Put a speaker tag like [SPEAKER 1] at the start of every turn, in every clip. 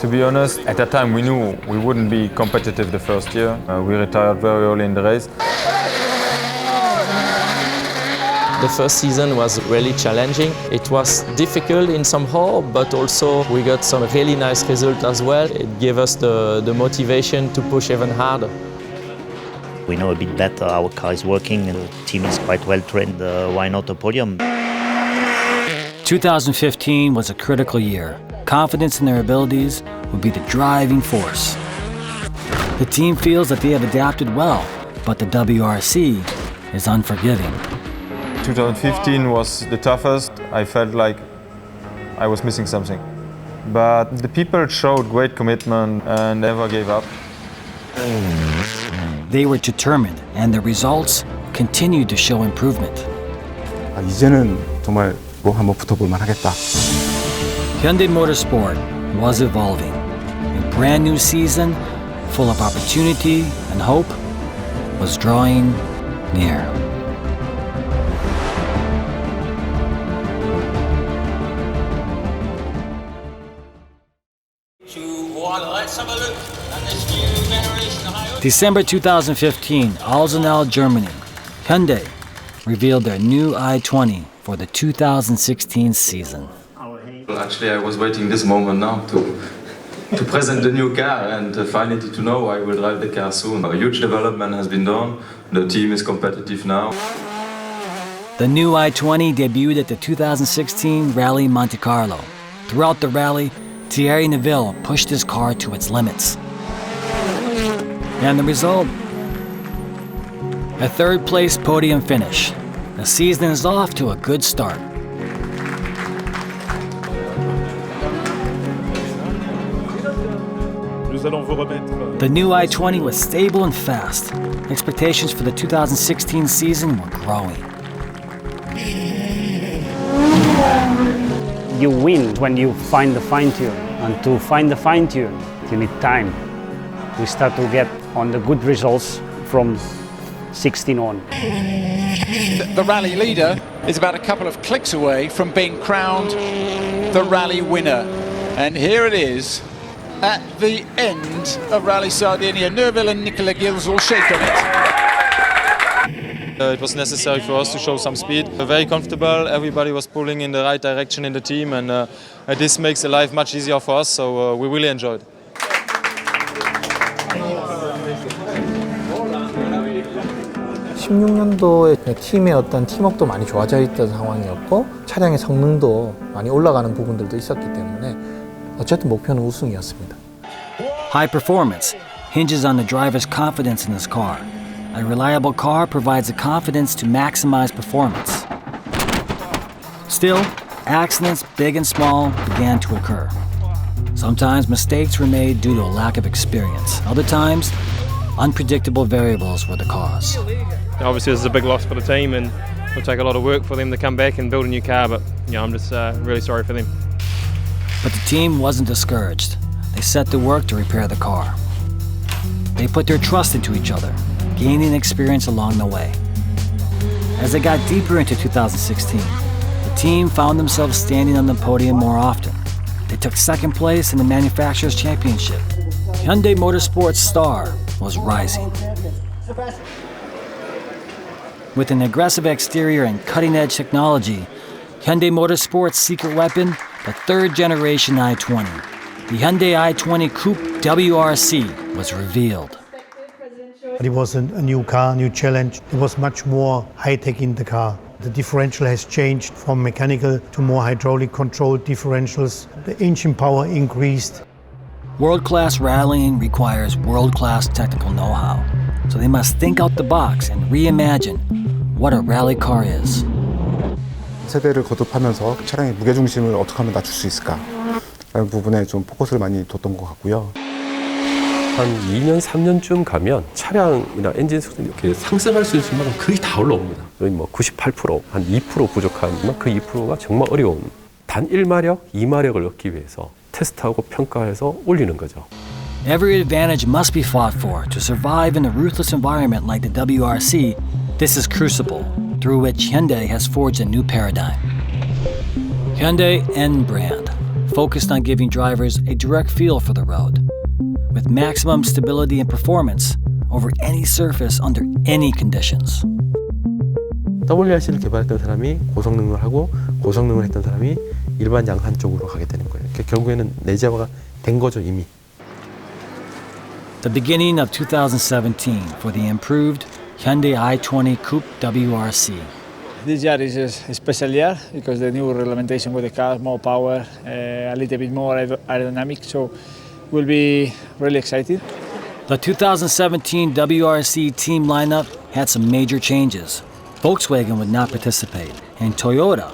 [SPEAKER 1] To be honest, at that time we knew we wouldn't be competitive the first year. We retired very early in the race.
[SPEAKER 2] The first season was really challenging. It was difficult in somehow, but also we got some really nice results as well. It gave us the motivation to push even harder.
[SPEAKER 3] We know a bit better, our car is working, and the team is quite well trained. Why not a podium?
[SPEAKER 4] 2015 was a critical year. Confidence in their abilities would be the driving force. The team feels that they have adapted well, but the WRC is unforgiving.
[SPEAKER 1] 2015 was the toughest. I felt like I was missing something. But the people showed great commitment and never gave up.
[SPEAKER 4] They were determined, and the results continued to show improvement.
[SPEAKER 5] 이제는 정말 한번 붙어볼만 하겠다.
[SPEAKER 4] Hyundai Motorsport was evolving. A brand new season, full of opportunity and hope, was drawing near. December 2015, Alzenau, Germany. Hyundai revealed their new i20 for the 2016 season.
[SPEAKER 1] Actually, I was waiting this moment now to present the new car and finally to know I will drive the car soon. A huge development has been done. The team is competitive now.
[SPEAKER 4] The new i20 debuted at the 2016 Rally Monte Carlo. Throughout the rally, Thierry Neuville pushed his car to its limits. And the result? A third-place podium finish. The season is off to a good start. The new i20 was stable and fast. Expectations for the 2016 season were growing.
[SPEAKER 6] You win when you find the fine-tune. And to find the fine-tune, you need time. We start to get on the good results from 16 on.
[SPEAKER 7] The rally leader is about a couple of clicks away from being crowned the rally winner. And here it is at the end of Rally Sardinia. Neuville and Nicolas Gilles will shake on it.
[SPEAKER 1] It was necessary for us to show some speed. Very comfortable, everybody was pulling in the right direction in the team, and this makes the life much easier for us, so we really enjoyed.
[SPEAKER 8] 16년도에 팀의 어떤 팀워크도 많이 좋아져 있던 상황이었고 차량의 성능도 많이 올라가는 부분들도 있었기 때문에 어쨌든 목표는 우승이었습니다.
[SPEAKER 4] High performance hinges on the driver's confidence in his car. A reliable car provides the confidence to maximize performance. Still, accidents, big and small, began to occur. Sometimes mistakes were made due to a lack of experience. Other times, unpredictable variables were the cause.
[SPEAKER 9] Obviously, this is a big loss for the team, and it'll take a lot of work for them to come back and build a new car, but I'm just really sorry for them.
[SPEAKER 4] But the team wasn't discouraged. They set to work to repair the car. They put their trust into each other, gaining experience along the way. As they got deeper into 2016, the team found themselves standing on the podium more often. They took second place in the Manufacturers Championship. Hyundai Motorsport's star was rising. With an aggressive exterior and cutting-edge technology, Hyundai Motorsport's secret weapon, the third-generation i20. The Hyundai i20 Coupe WRC was revealed.
[SPEAKER 10] It was a new car, new challenge. It was much more high-tech in the car. The differential has changed from mechanical to more hydraulic controlled differentials. The engine power increased.
[SPEAKER 4] World-class rallying requires world-class technical know-how, so they must think out the box and reimagine what a rally car is.
[SPEAKER 5] 세대를 거듭하면서 차량의 무게중심을 어떻게 하면 낮출 수 있을까? 라는 부분에 좀 포커스를 많이 뒀던 것 같고요.
[SPEAKER 11] 한 2년, 3년쯤 가면 차량이나 엔진 성능이 이렇게 상승할 수 있을 만큼 거의 다 올라옵니다. 거의 뭐 98%, 한 2% 부족한 그 2%가 정말 어려운 단 1마력, 2마력을 얻기 위해서 테스트하고 평가해서 올리는 거죠.
[SPEAKER 4] Every advantage must be fought for to survive in a ruthless environment like the WRC. This is Crucible, through which Hyundai has forged a new paradigm. Hyundai N brand, focused on giving drivers a direct feel for the road, with maximum stability and performance over any surface under any conditions.
[SPEAKER 11] WRC를 개발했던 사람이 고성능을 하고 고성능을 했던 사람이 일반 양산 쪽으로 가게 되는 거예요. 결국에는 내재화가 된 거죠, 이미.
[SPEAKER 4] The beginning of 2017 for the improved Hyundai i20 Coupe WRC.
[SPEAKER 12] This year is a special year because the new regulation with the car, more power, a little bit more aerodynamic, so we'll be really excited.
[SPEAKER 4] The 2017 WRC team lineup had some major changes. Volkswagen would not participate, and Toyota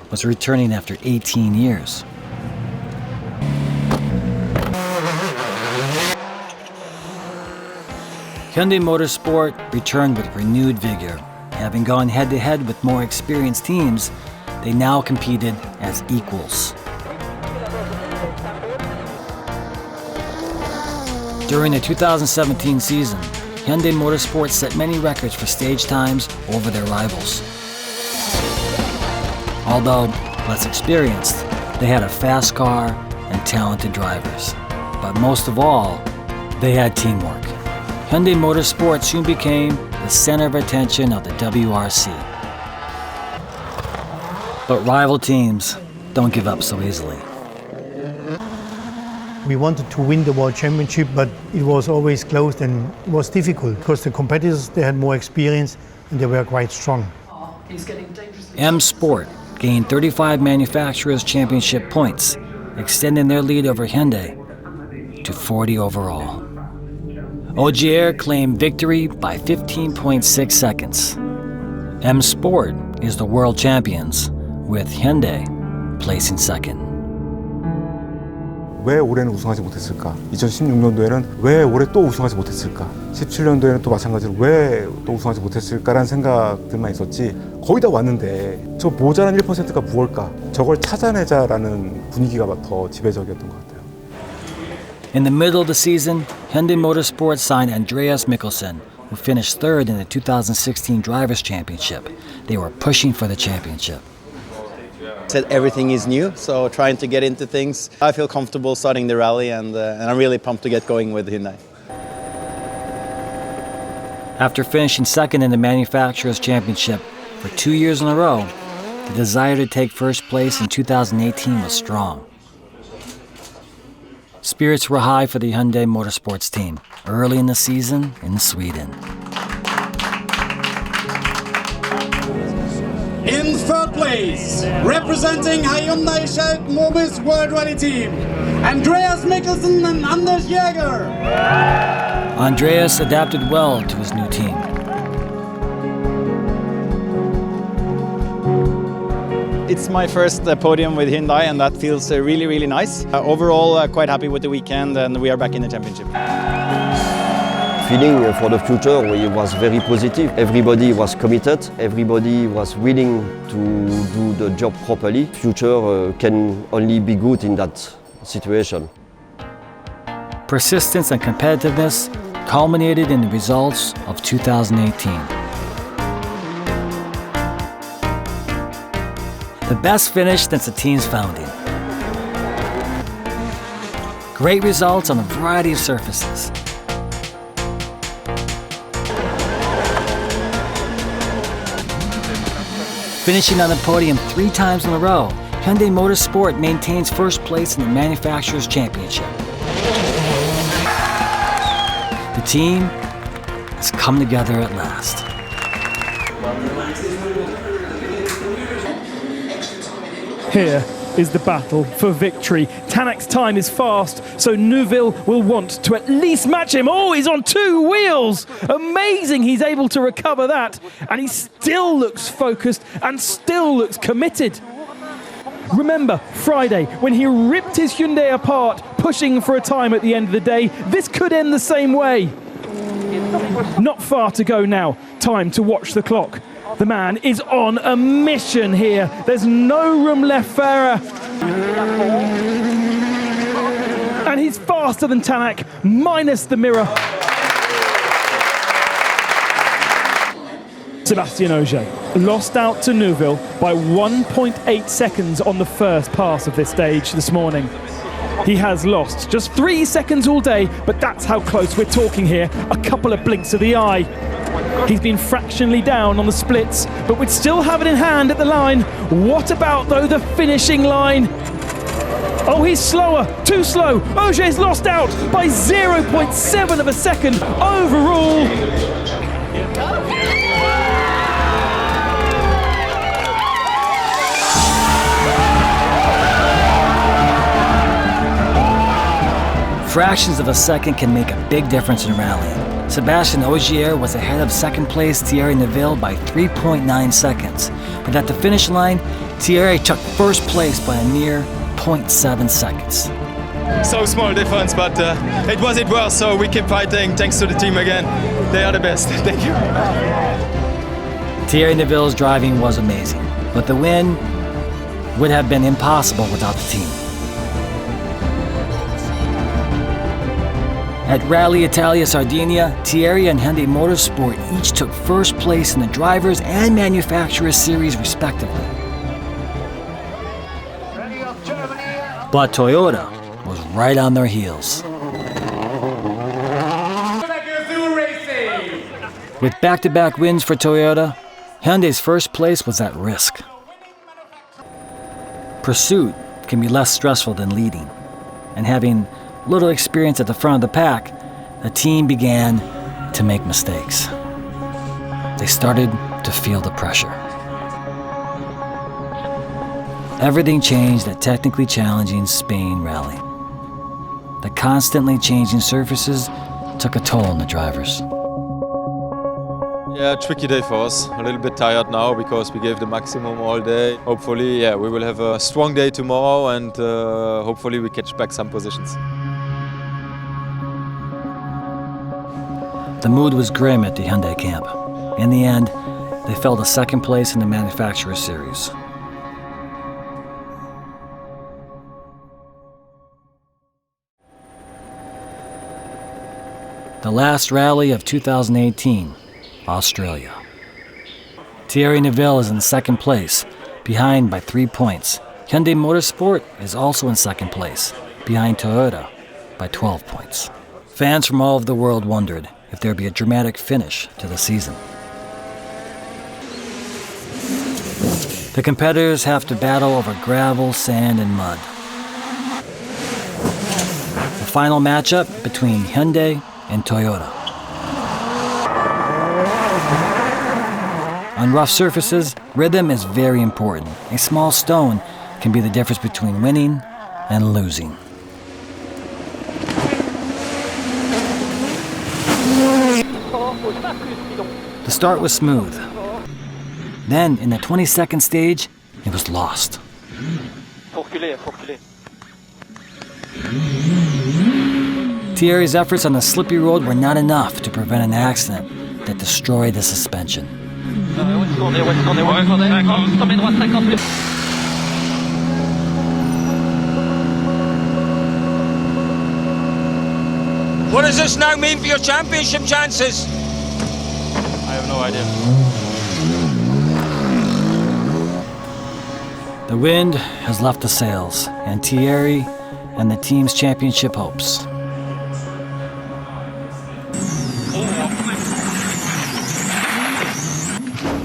[SPEAKER 4] was returning after 18 years. Hyundai Motorsport returned with renewed vigor. Having gone head-to-head with more experienced teams, they now competed as equals. During the 2017 season, Hyundai Motorsport set many records for stage times over their rivals. Although less experienced, they had a fast car and talented drivers. But most of all, they had teamwork. Hyundai Motorsport soon became the center of attention of the WRC. But rival teams don't give up so easily.
[SPEAKER 10] We wanted to win the World Championship, but it was always close and it was difficult because the competitors, they had more experience and they were quite strong.
[SPEAKER 4] M Sport gained 35 Manufacturers Championship points, extending their lead over Hyundai to 40 overall. Ogier claimed victory by 15.6 seconds. M Sport is the world champions, with Hyundai placing second.
[SPEAKER 5] 왜 올해는 우승하지 못했을까? 2016년도에는 왜 올해 또 우승하지 못했을까? 17년도에는 또 마찬가지로 왜 또 우승하지 못했을까라는 생각들만 있었지 거의 다 왔는데 저 모자란 1%가 무엇일까? 저걸 찾아내자라는 분위기가 더 지배적이었던 것 같아요.
[SPEAKER 4] In the middle of the season, Hyundai Motorsport signed Andreas Mikkelsen, who finished third in the 2016 Drivers' Championship. They were pushing for the championship.
[SPEAKER 13] Said everything is new, so trying to get into things. I feel comfortable starting the rally, and I'm really pumped to get going with Hyundai.
[SPEAKER 4] After finishing second in the Manufacturers' Championship for 2 years in a row, the desire to take first place in 2018 was strong. Spirits were high for the Hyundai Motorsports team early in the season in Sweden.
[SPEAKER 14] In third place, representing HyundaiWorldwide team, Andreas Mikkelsen and Anders Jäger.
[SPEAKER 4] Andreas adapted well to his new team.
[SPEAKER 13] It's my first podium with Hyundai, and that feels really, really nice. Overall, quite happy with the weekend, and we are back in the championship.
[SPEAKER 15] Feeling for the future was very positive. Everybody was committed. Everybody was willing to do the job properly. Future can only be good in that situation.
[SPEAKER 4] Persistence and competitiveness culminated in the results of 2018. The best finish since the team's founding. Great results on a variety of surfaces. Finishing on the podium 3 times in a row, Hyundai Motorsport maintains first place in the Manufacturers' Championship. The team has come together at last.
[SPEAKER 16] Here is the battle for victory. Tanak's time is fast, so Neuville will want to at least match him. Oh, he's on 2 wheels! Amazing he's able to recover that, and he still looks focused and still looks committed. Remember Friday when he ripped his Hyundai apart, pushing for a time at the end of the day. This could end the same way. Not far to go now. Time to watch the clock. The man is on a mission here. There's no room left for error. And he's faster than Tanak, minus the mirror. Sébastien Ogier lost out to Neuville by 1.8 seconds on the first pass of this stage this morning. He has lost just 3 seconds all day, but that's how close we're talking here. A couple of blinks of the eye. He's been fractionally down on the splits, but we'd still have it in hand at the line. What about, though, the finishing line? Oh, he's slower, too slow. Ogier's lost out by 0.7 of a second overall.
[SPEAKER 4] Fractions of a second can make a big difference in rallying. Sébastien Ogier was ahead of second place Thierry Neuville by 3.9 seconds. But at the finish line, Thierry took first place by a mere 0.7 seconds.
[SPEAKER 1] So small difference, but it was worth, so we keep fighting. Thanks to the team again. They are the best. Thank you.
[SPEAKER 4] Thierry Neuville's driving was amazing, but the win would have been impossible without the team. At Rally Italia Sardinia, Thierry and Hyundai Motorsport each took first place in the Drivers' and Manufacturers Series respectively. But Toyota was right on their heels. With back-to-back wins for Toyota, Hyundai's first place was at risk. Pursuit can be less stressful than leading, and having little experience at the front of the pack, the team began to make mistakes. They started to feel the pressure. Everything changed at technically challenging Spain rally. The constantly changing surfaces took a toll on the drivers.
[SPEAKER 1] Yeah, tricky day for us. A little bit tired now because we gave the maximum all day. Hopefully, we will have a strong day tomorrow and hopefully we catch back some positions.
[SPEAKER 4] The mood was grim at the Hyundai camp. In the end, they fell to second place in the Manufacturers Series. The last rally of 2018, Australia. Thierry Neuville is in second place, behind by 3 points. Hyundai Motorsport is also in second place, behind Toyota by 12 points. Fans from all over the world wondered if there'd be a dramatic finish to the season. The competitors have to battle over gravel, sand, and mud. The final matchup between Hyundai and Toyota. On rough surfaces, rhythm is very important. A small stone can be the difference between winning and losing. The start was smooth. Then, in the 22nd stage, it was lost. Thierry's efforts on the slippy road were not enough to prevent an accident that destroyed the suspension.
[SPEAKER 17] What does this now mean for your championship chances?
[SPEAKER 1] I have no idea.
[SPEAKER 4] The wind has left the sails, and Thierry and the team's championship hopes.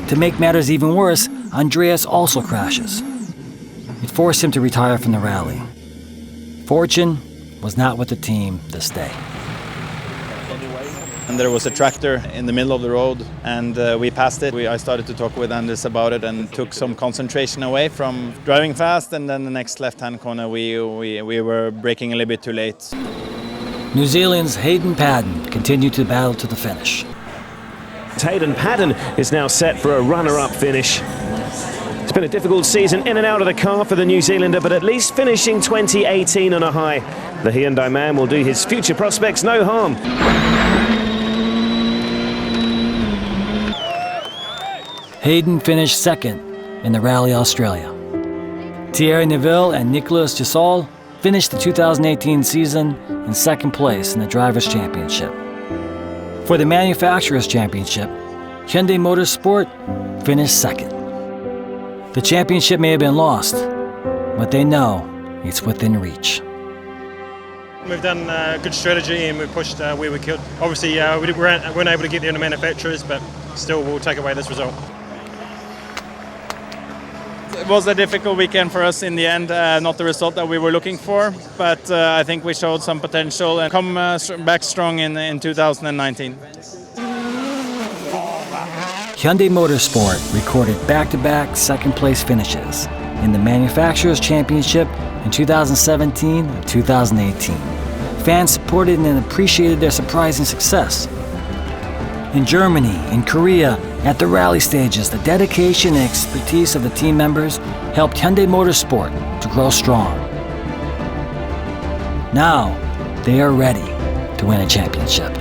[SPEAKER 4] To make matters even worse, Andreas also crashes. It forced him to retire from the rally. Fortune was not with the team this day.
[SPEAKER 13] And there was a tractor in the middle of the road, and we passed it. I started to talk with Anders about it and took some concentration away from driving fast, and then the next left-hand corner we were braking a little bit too late.
[SPEAKER 4] New Zealand's Hayden Paddon continued to battle to the finish.
[SPEAKER 18] Hayden Paddon is now set for a runner-up finish. It's been a difficult season in and out of the car for the New Zealander, but at least finishing 2018 on a high. The Hyundai man will do his future prospects no harm.
[SPEAKER 4] Hayden finished second in the Rally Australia. Thierry Neuville and Nicolas Jung-chol finished the 2018 season in second place in the Drivers' Championship. For the Manufacturers' Championship, Hyundai Motorsport finished second. The championship may have been lost, but they know it's within reach.
[SPEAKER 9] We've done a good strategy and we've pushed where we could. Obviously, we weren't able to get there in the manufacturers, but still we'll take away this result.
[SPEAKER 13] It was a difficult weekend for us in the end, not the result that we were looking for, but I think we showed some potential and come back strong in 2019.
[SPEAKER 4] Hyundai Motorsport recorded back-to-back second-place finishes in the Manufacturers Championship in 2017 and 2018. Fans supported and appreciated their surprising success. In Germany, in Korea, at the rally stages, the dedication and expertise of the team members helped Hyundai Motorsport to grow strong. Now, they are ready to win a championship.